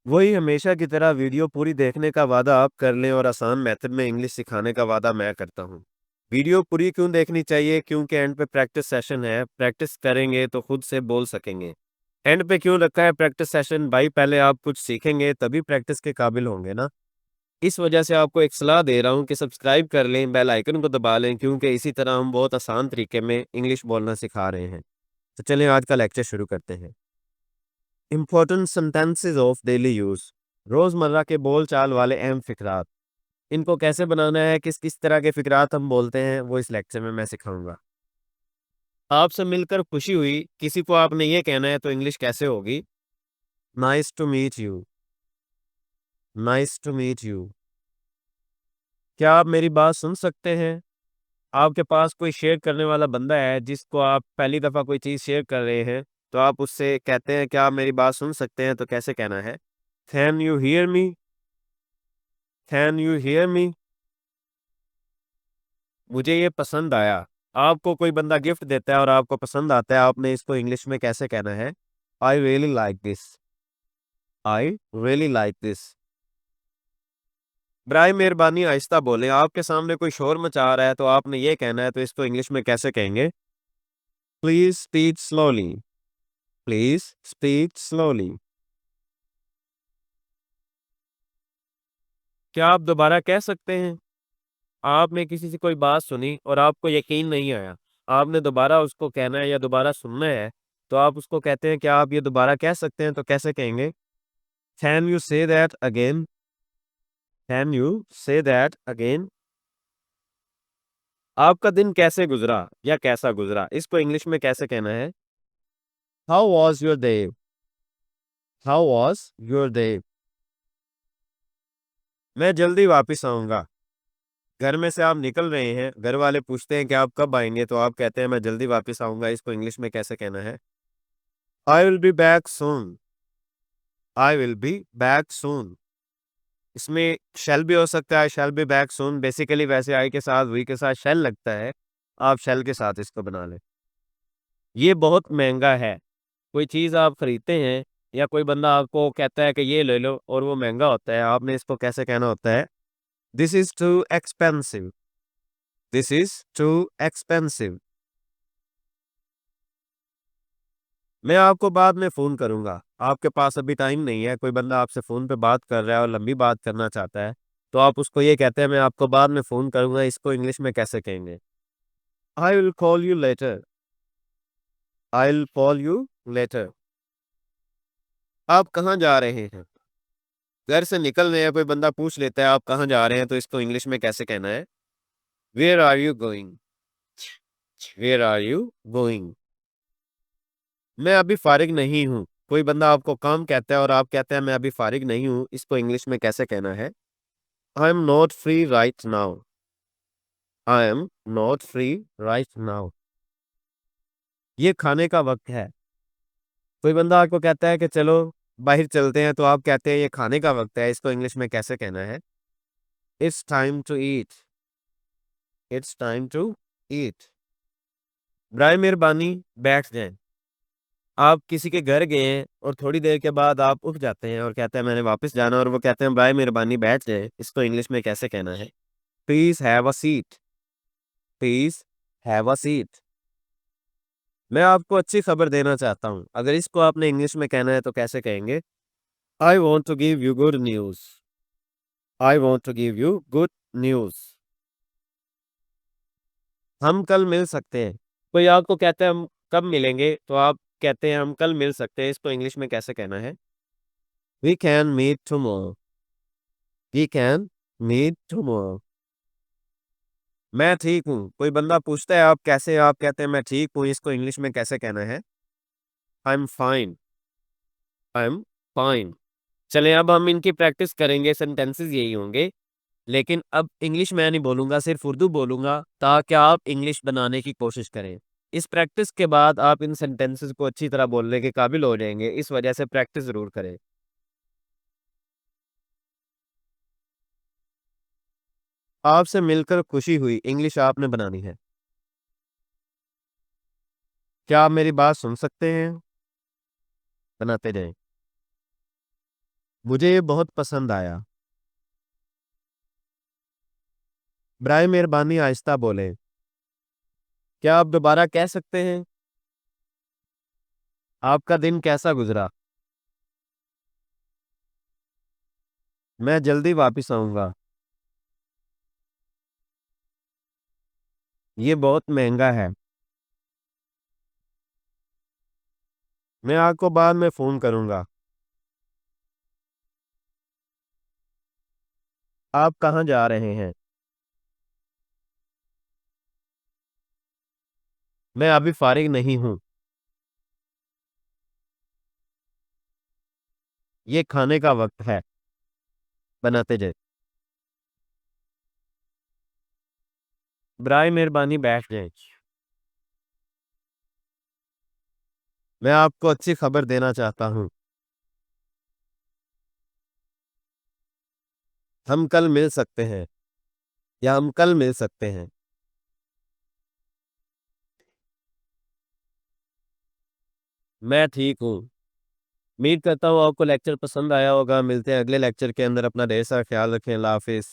वही हमेशा की तरह वीडियो पूरी देखने का वादा आप कर लें और आसान मेथड में इंग्लिश सिखाने का वादा मैं करता हूँ। वीडियो पूरी क्यों देखनी चाहिए? क्योंकि एंड पे प्रैक्टिस सेशन है, प्रैक्टिस करेंगे तो खुद से बोल सकेंगे। एंड पे क्यों रखा है प्रैक्टिस सेशन? भाई पहले आप कुछ सीखेंगे तभी प्रैक्टिस के काबिल होंगे ना। इस वजह से आपको एक सलाह दे रहा हूँ कि सब्सक्राइब कर लें, बेल आइकन को दबा लें, क्योंकि इसी तरह हम बहुत आसान तरीके में इंग्लिश बोलना सिखा रहे हैं। तो चलिए आज का लेक्चर शुरू करते हैं। Important sentences of daily use, रोजमर्रा के बोल चाल वाले अहम फिकरात। इनको कैसे बनाना है, किस किस तरह के फिकरात हम बोलते हैं, वो इस लेक्चर में मैं सिखाऊंगा। आपसे मिलकर खुशी हुई, किसी को आपने ये कहना है तो इंग्लिश कैसे होगी? Nice to meet you. Nice to meet you. क्या आप मेरी बात सुन सकते हैं? आपके पास कोई शेयर करने वाला बंदा है जिसको आप पहली दफा कोई चीज शेयर कर रहे हैं, तो आप उससे कहते हैं क्या आप मेरी बात सुन सकते हैं, तो कैसे कहना है? Can you hear me? Can you hear me? मुझे ये पसंद आया। आपको कोई बंदा गिफ्ट देता है और आपको पसंद आता है, आपने इसको इंग्लिश में कैसे कहना है? I really like this. I really like this. बराए मेहरबानी आहिस्ता बोलें, आपके सामने कोई शोर मचा रहा है तो आपने ये कहना है, तो इसको इंग्लिश में कैसे कहेंगे? Please speak slowly. Please speak slowly. क्या आप दोबारा कह सकते हैं? आपने किसी से कोई बात सुनी और आपको यकीन नहीं आया, आपने दोबारा उसको कहना है या दोबारा सुनना है, तो आप उसको कहते हैं क्या आप ये दोबारा कह सकते हैं, तो कैसे कहेंगे? Can you say that again? Can you say that again? आपका दिन कैसे गुजरा या कैसा गुजरा, इसको इंग्लिश में कैसे कहना है? How was your day? How was your day? मैं जल्दी वापिस आऊंगा। घर में से आप निकल रहे हैं, घर वाले पूछते हैं कि आप कब आएंगे, तो आप कहते हैं मैं जल्दी वापस आऊंगा, इसको इंग्लिश में कैसे कहना है? I will be back soon. I will be back soon. इसमें शेल भी हो सकता है, shall be back soon. Basically वैसे आई के साथ वी के साथ शेल लगता है, आप शेल के साथ इसको बना लें। ये बहुत महंगा है। कोई चीज़ आप खरीदते हैं या कोई बंदा आपको कहता है कि ये ले लो और वो महंगा होता है, आपने इसको कैसे कहना होता है? This is too expensive. This is too expensive. मैं आपको बाद में फ़ोन करूँगा। आपके पास अभी टाइम नहीं है, कोई बंदा आपसे फ़ोन पे बात कर रहा है और लंबी बात करना चाहता है, तो आप उसको ये कहते हैं मैं आपको बाद में फ़ोन करूँगा, इसको इंग्लिश में कैसे कहेंगे? I will call you later. I will call you later. आप कहाँ जा रहे हैं? घर से निकल रहे हैं, कोई बंदा पूछ लेता है आप कहाँ जा रहे हैं, तो इसको इंग्लिश में कैसे कहना है? Where are you going? Where are you going? मैं अभी फारिग नहीं हूँ। कोई बंदा आपको काम कहता है और आप कहते हैं मैं अभी फारिग नहीं हूँ, इसको इंग्लिश में कैसे कहना है? I am not free right now. I am not free right now. ये खाने का वक्त है। कोई बंदा आपको कहता है कि चलो बाहर चलते हैं, तो आप कहते हैं ये खाने का वक्त है, इसको इंग्लिश में कैसे कहना है? It's time to eat. It's time to eat. बराए मेहरबानी बैठ जाएं। आप किसी के घर गए हैं और थोड़ी देर के बाद आप उठ जाते हैं और कहते हैं मैंने वापस जाना, और वो कहते हैं बराए मेहरबानी बैठ जाएं, इसको इंग्लिश में कैसे कहना है? Please have a seat. Please have a seat. मैं आपको अच्छी खबर देना चाहता हूँ, अगर इसको आपने इंग्लिश में कहना है तो कैसे कहेंगे? I want to give you good news. I want to give you good news. हम कल मिल सकते हैं। कोई आपको कहता है हम कब मिलेंगे, तो आप कहते हैं हम कल मिल सकते हैं, इसको इंग्लिश में कैसे कहना है? We can meet tomorrow. We can meet tomorrow. मैं ठीक हूँ। कोई बंदा पूछता है आप कैसे हैं? आप कहते हैं मैं ठीक हूँ, इसको इंग्लिश में कैसे कहना है? I am fine. I am fine. चलें अब हम इनकी प्रैक्टिस करेंगे, सेंटेंसेस यही होंगे, लेकिन अब इंग्लिश मैं नहीं बोलूंगा, सिर्फ उर्दू बोलूंगा, ताकि आप इंग्लिश बनाने की कोशिश करें। इस प्रैक्टिस के बाद आप इन सेंटेंसेस को अच्छी तरह बोलने के काबिल हो जाएंगे, इस वजह से प्रैक्टिस जरूर करें। आपसे मिलकर खुशी हुई, इंग्लिश आपने बनानी है। क्या आप मेरी बात सुन सकते हैं? बनाते जाएं। मुझे ये बहुत पसंद आया। बराए मेहरबानी आहिस्ता बोलें। क्या आप दोबारा कह सकते हैं? आपका दिन कैसा गुजरा? मैं जल्दी वापस आऊंगा। ये बहुत महंगा है। मैं आपको बाद में फोन करूंगा। आप कहाँ जा रहे हैं? मैं अभी फारिग नहीं हूँ। ये खाने का वक्त है। बनाते जाए। बराए मेहरबानी बैठ जाएं। मैं आपको अच्छी खबर देना चाहता हूँ। हम कल मिल सकते हैं। या हम कल मिल सकते हैं। मैं ठीक हूँ। उम्मीद करता हूँ आपको लेक्चर पसंद आया होगा। मिलते हैं अगले लेक्चर के अंदर। अपना ढेर सारा ख्याल रखें। अल्लाह हाफिज।